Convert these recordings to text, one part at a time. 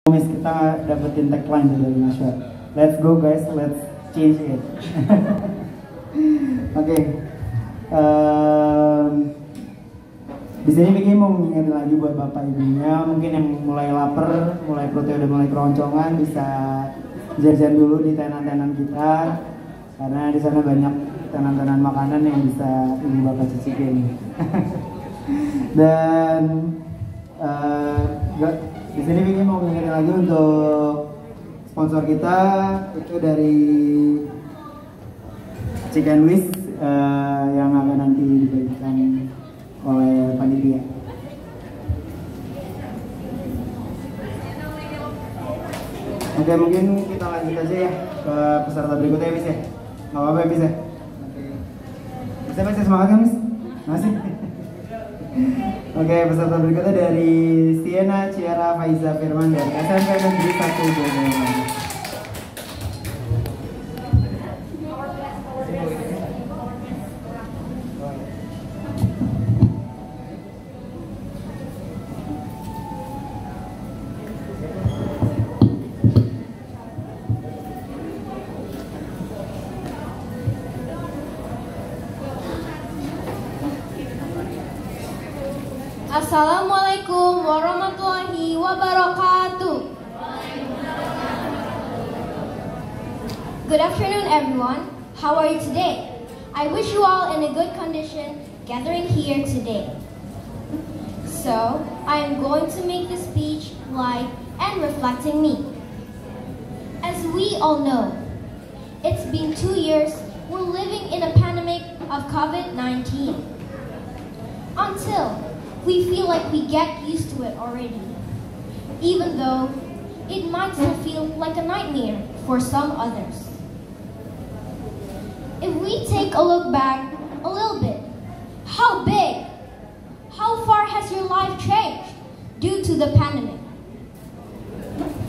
Kita dapetin tagline dari Nashwa. Let's go guys, let's change it. Oke. Di sini Vicky mau mengingatkan lagi buat bapak ibunya, mungkin yang mulai lapar, mulai perutnya udah mulai keroncongan, bisa jajan dulu di tenan-tenan kita, karena di sana banyak tenan-tenan makanan yang bisa ibu bapak cicipin. Dan di sini Vicky mau mengingatkan lagi untuk sponsor kita itu dari Chicken Wish yang akan nanti dibagikan oleh panitia. Oke, mungkin kita lanjut aja ya ke peserta berikutnya, Miss ya. Nggak apa-apa ya, Miss ya. Oke. Bisa semangat kan, Miss? Masih. Oke, peserta berikutnya dari Siena Ciara Faiza Firman dari SMP Negeri 1 Bogor. Assalamualaikum warahmatullahi wabarakatuh. Good afternoon, everyone. How are you today? I wish you all in a good condition gathering here today. So, I am going to make this speech light and reflecting me. As we all know, it's been 2 years we're living in a pandemic of COVID-19. Until we feel like we get used to it already, even though it might still feel like a nightmare for some others. If we take a look back a little bit, how far has your life changed due to the pandemic?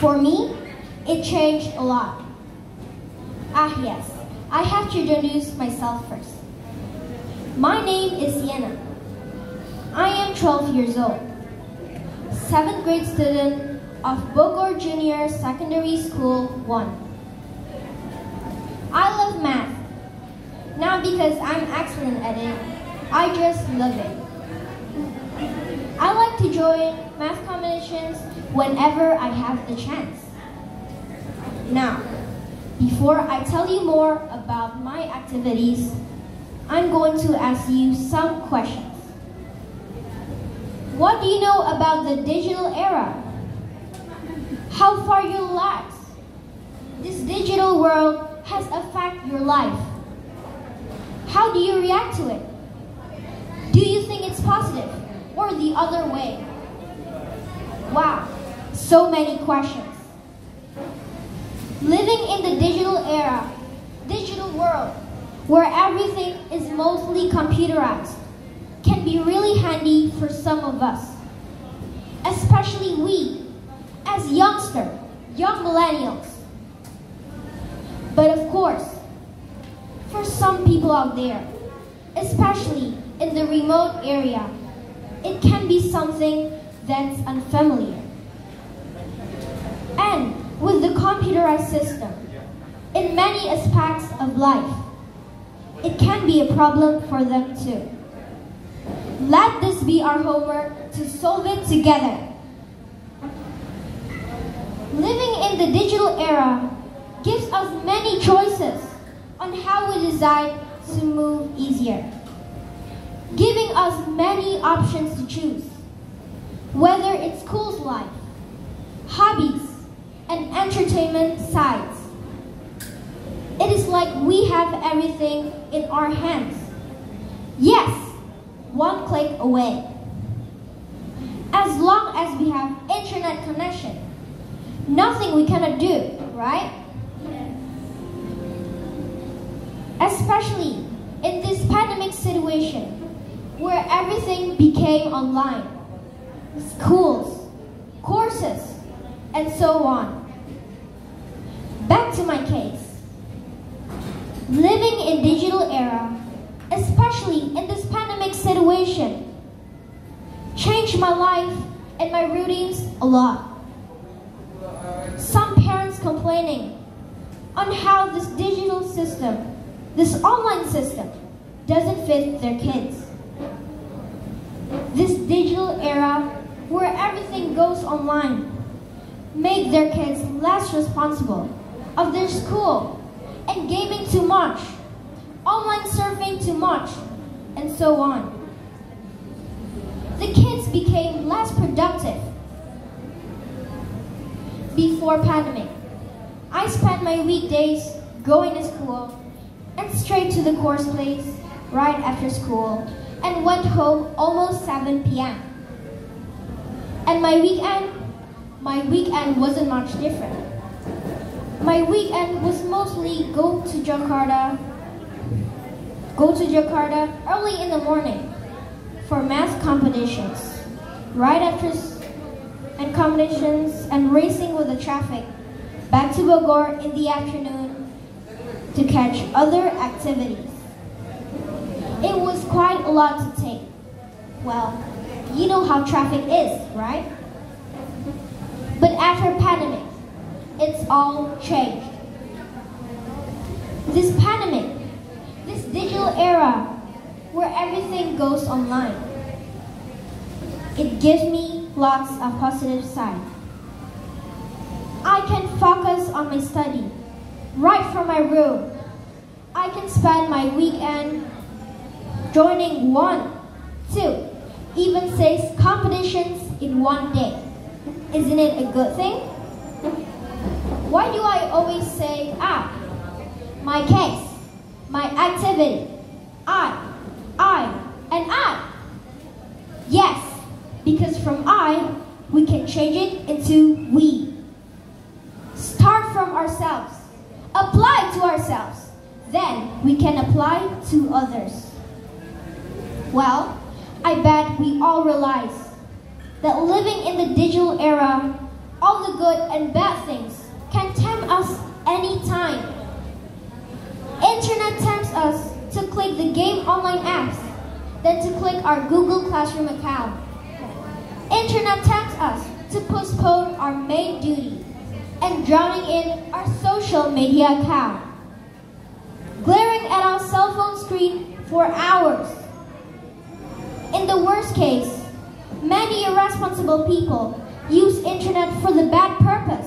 For me, it changed a lot. Yes, I have to introduce myself first. My name is Sienna. I am 12 years old, 7th grade student of Bogor Junior Secondary School 1. I love math, not because I'm excellent at it, I just love it. I like to join math competitions whenever I have the chance. Now, before I tell you more about my activities, I'm going to ask you some questions. What do you know about the digital era? How far you lax? This digital world has affected your life. How do you react to it? Do you think it's positive or the other way? Wow, so many questions. Living in the digital era, digital world, where everything is mostly computerized, can be really handy for some of us, especially we, as young millennials. But of course, for some people out there, especially in the remote area, it can be something that's unfamiliar. And with the computerized system, in many aspects of life, it can be a problem for them too. Let this be our homework to solve it together. Living in the digital era gives us many choices on how we decide to move easier, giving us many options to choose, whether it's school life, hobbies, and entertainment sides. It is like we have everything in our hands. Yes, one click away. As long as we have internet connection, nothing we cannot do, right? Especially in this pandemic situation where everything became online, schools, courses, and so on. Back to my case. Living in digital era, especially in this pandemic situation, changed my life and my routines a lot. on how this digital system, this online system, doesn't fit their kids. This digital era where everything goes online make their kids less responsible of their school and gaming too much, online surfing too much, and so on. The kids became less productive. Before pandemic, I spent my weekdays going to school and straight to the course place right after school and went home almost 7 p.m. And my weekend wasn't much different. My weekend was mostly go to Jakarta early in the morning for math competitions, right after and competitions and racing with the traffic, back to Bogor in the afternoon to catch other activities. It was quite a lot to take. Well, you know how traffic is, right? But after pandemic, it's all changed. This pandemic, this digital era where everything goes online, it gives me lots of positive side. I can focus on my study right from my room. I can spend my weekend joining 1, 2, even 6 competitions in one day. Isn't it a good thing? Why do I always say my case, my activity, I, and I? Yes, because from I, we can change it into we. Start from ourselves, apply to ourselves, then we can apply to others. Well, I bet we all realize that living in the digital era, all the good and bad things can tempt us anytime. Internet tempts us to click the game online apps, than to click our Google Classroom account. Internet tempts us to postpone our main duty and drowning in our social media account. Glaring at our cell phone screen for hours. In the worst case, many irresponsible people use internet for the bad purpose,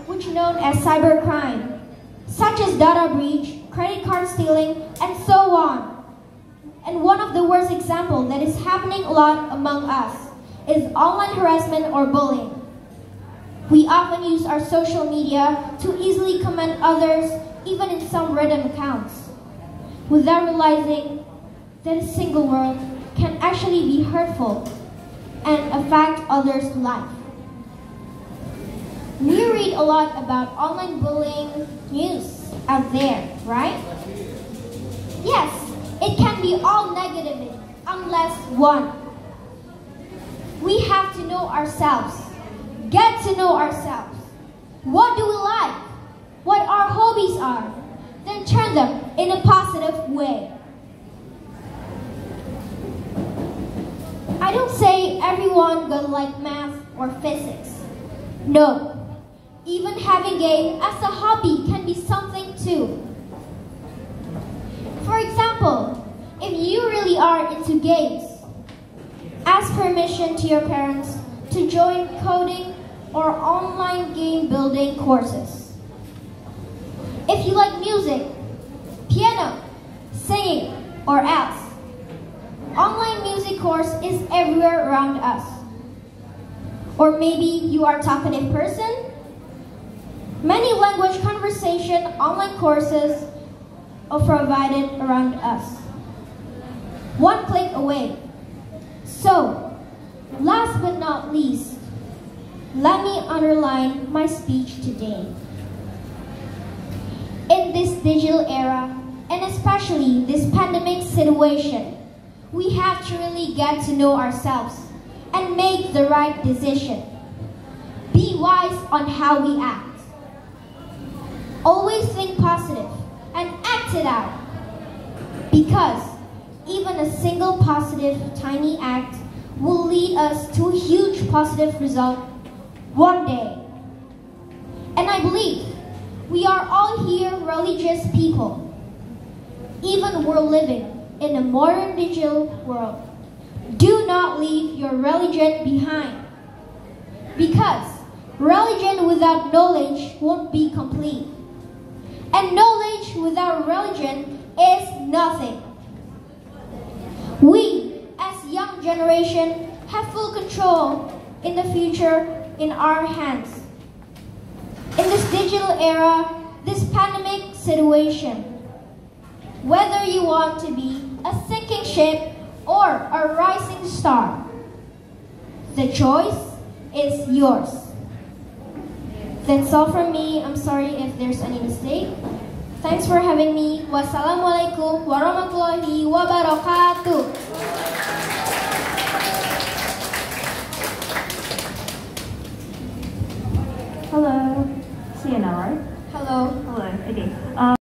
which is known as cybercrime, such as data breach, credit card stealing, and so on. And one of the worst examples that is happening a lot among us is online harassment or bullying. We often use our social media to easily comment others, even in some random accounts, without realizing that a single word can actually be hurtful and affect others' life. We read a lot about online bullying news out there, right? Yes, it can be all negative unless one. We have to know ourselves, get to know ourselves. What do we like? What our hobbies are? Then turn them in a positive way. I don't say everyone gonna like math or physics. No, even having game as a hobby can be something too. For example, if you really are into games, ask permission to your parents to join coding or online game building courses. If you like music, piano, singing, or else, online music course is everywhere around us. Or maybe you are a talkative person. Many language conversation online courses are provided around us. One click away. So, last but not least, let me underline my speech today. In this digital era, and especially this pandemic situation, we have to really get to know ourselves and make the right decision. Be wise on how we act. Always think positive and act it out. Because even a single positive tiny act will lead us to a huge positive result one day. And I believe We are all here religious people. Even we're living in a modern digital world. Do not leave your religion behind. Because religion without knowledge won't be complete. And knowledge without religion is nothing. We, as young generation, have full control in the future in our hands. In this digital era, this pandemic situation, whether you want to be a sinking ship or a rising star, the choice is yours. That's all from me. I'm sorry if there's any mistake. Thanks for having me. Wassalamualaikum warahmatullahi wabarakatuh. Hello. Sienna, right? Hello. Hello. Okay.